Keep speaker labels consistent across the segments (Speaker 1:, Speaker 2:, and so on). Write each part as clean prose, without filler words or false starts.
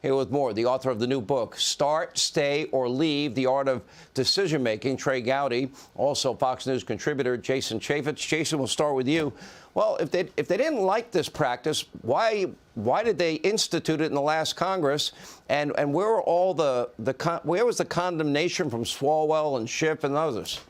Speaker 1: Here with more, the author of the new book, Start, Stay, or Leave, The Art of Decision-Making, Trey Gowdy. Also Fox News contributor Jason Chaffetz. Jason, we'll start with you. Well, if they didn't like this practice, why did they institute it in the last Congress? And where were all where was the condemnation from Swalwell and Schiff and others?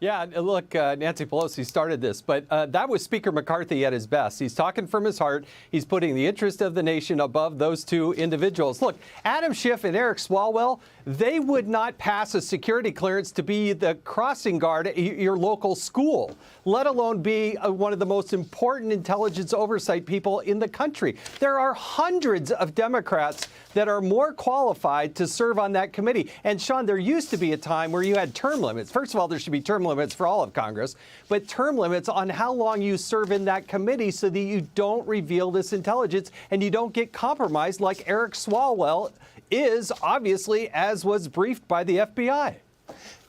Speaker 2: Yeah, look, Nancy Pelosi started this, but that was Speaker McCarthy at his best. He's talking from his heart. He's putting the interest of the nation above those two individuals. Look, Adam Schiff and Eric Swalwell, they would not pass a security clearance to be the crossing guard at your local school, let alone be one of the most important intelligence oversight people in the country. There are hundreds of Democrats that are more qualified to serve on that committee. And, Sean, there used to be a time where you had term limits. First of all, there should be term limits for all of Congress, but term limits on how long you serve in that committee so that you don't reveal this intelligence and you don't get compromised like Eric Swalwell is, obviously, as was briefed by the FBI.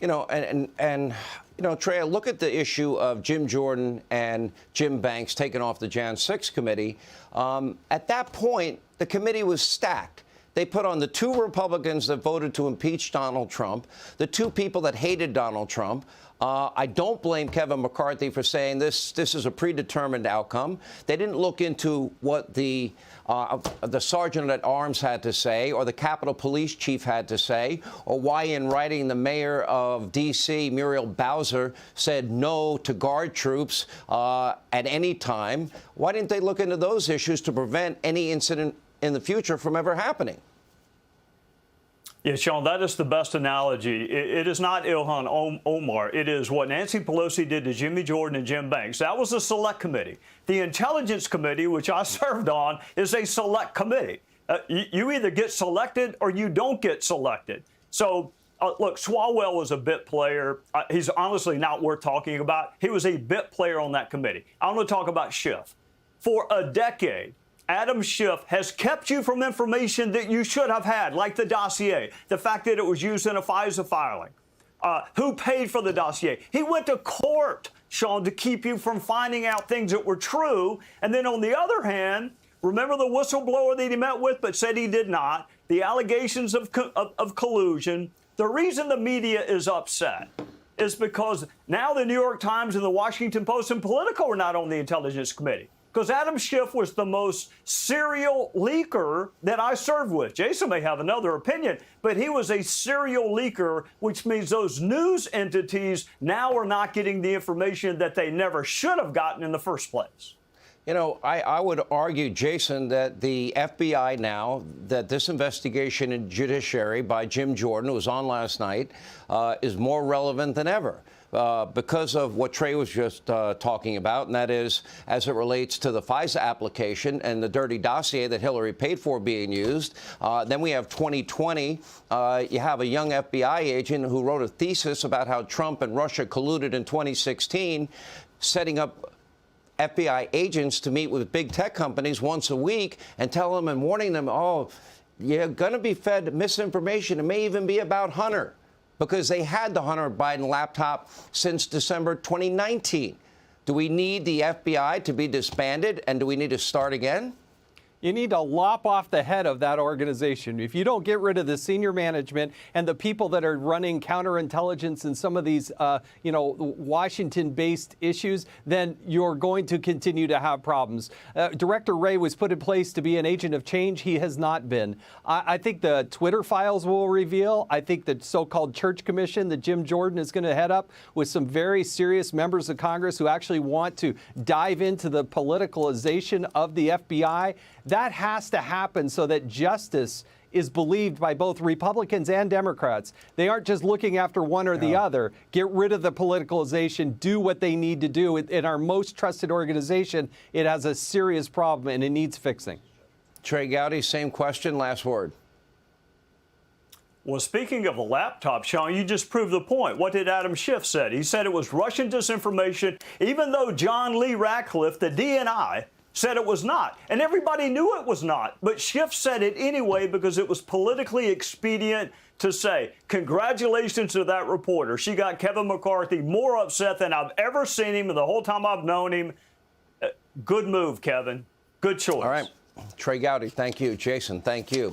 Speaker 1: You know, and you know, Trey, look at the issue of Jim Jordan and Jim Banks taken off the Jan 6 committee. At that point, the committee was stacked. They put on the two Republicans that voted to impeach Donald Trump, the two people that hated Donald Trump. I don't blame Kevin McCarthy for saying this is a predetermined outcome. They didn't look into what the sergeant at arms had to say, or the Capitol Police chief had to say, or why in writing the mayor of D.C., Muriel Bowser, said no to guard troops at any time. Why didn't they look into those issues to prevent any incident in the future from ever happening?
Speaker 3: Yeah, Sean, that is the best analogy. It is not Ilhan Omar. It is what Nancy Pelosi did to Jimmy Jordan and Jim Banks. That was a select committee. The Intelligence Committee, which I served on, is a select committee. You either get selected or you don't get selected. So, look, Swalwell was a bit player. He's honestly not worth talking about. He was a bit player on that committee. I'm going to talk about Schiff. For a decade, Adam Schiff has kept you from information that you should have had, like the dossier, the fact that it was used in a FISA filing, who paid for the dossier. He went to court, Sean, to keep you from finding out things that were true. And then on the other hand, remember the whistleblower that he met with but said he did not, the allegations of collusion. The reason the media is upset is because now the New York Times and the Washington Post and Politico are not on the Intelligence Committee. Because Adam Schiff was the most serial leaker that I served with. Jason may have another opinion, but he was a serial leaker, which means those news entities now are not getting the information that they never should have gotten in the first place.
Speaker 1: You know, I would argue, Jason, that the FBI now, that this investigation in judiciary by Jim Jordan, who was on last night, is more relevant than ever. Because of what Trey was just talking about, and that is as it relates to the FISA application and the dirty dossier that Hillary paid for being used. Then we have 2020. You have a young FBI agent who wrote a thesis about how Trump and Russia colluded in 2016, setting up FBI agents to meet with big tech companies once a week and tell them and warning them, oh, you're going to be fed misinformation. It may even be about Hunter, because they had the Hunter Biden laptop since December 2019. Do we need the FBI to be disbanded, and do we need to start again?
Speaker 2: You need to lop off the head of that organization. If you don't get rid of the senior management and the people that are running counterintelligence and some of these, Washington-based issues, then you're going to continue to have problems. Director Wray was put in place to be an agent of change. He has not been. I think the Twitter files will reveal. I think the so-called Church Commission that Jim Jordan is going to head up with some very serious members of Congress who actually want to dive into the politicalization of the FBI. That has to happen so that justice is believed by both Republicans and Democrats. They aren't just looking after one or the other. Get rid of the politicalization. Do what they need to do. In our most trusted organization, it has a serious problem, and it needs fixing.
Speaker 1: Trey Gowdy, same question. Last word.
Speaker 3: Well, speaking of a laptop, Sean, you just proved the point. What did Adam Schiff say? He said it was Russian disinformation, even though John Lee Ratcliffe, the DNI, said it was not. And everybody knew it was not. But Schiff said it anyway because it was politically expedient to say, congratulations to that reporter. She got Kevin McCarthy more upset than I've ever seen him in the whole time I've known him. Good move, Kevin. Good choice.
Speaker 1: All right. Trey Gowdy, thank you. Jason, thank you.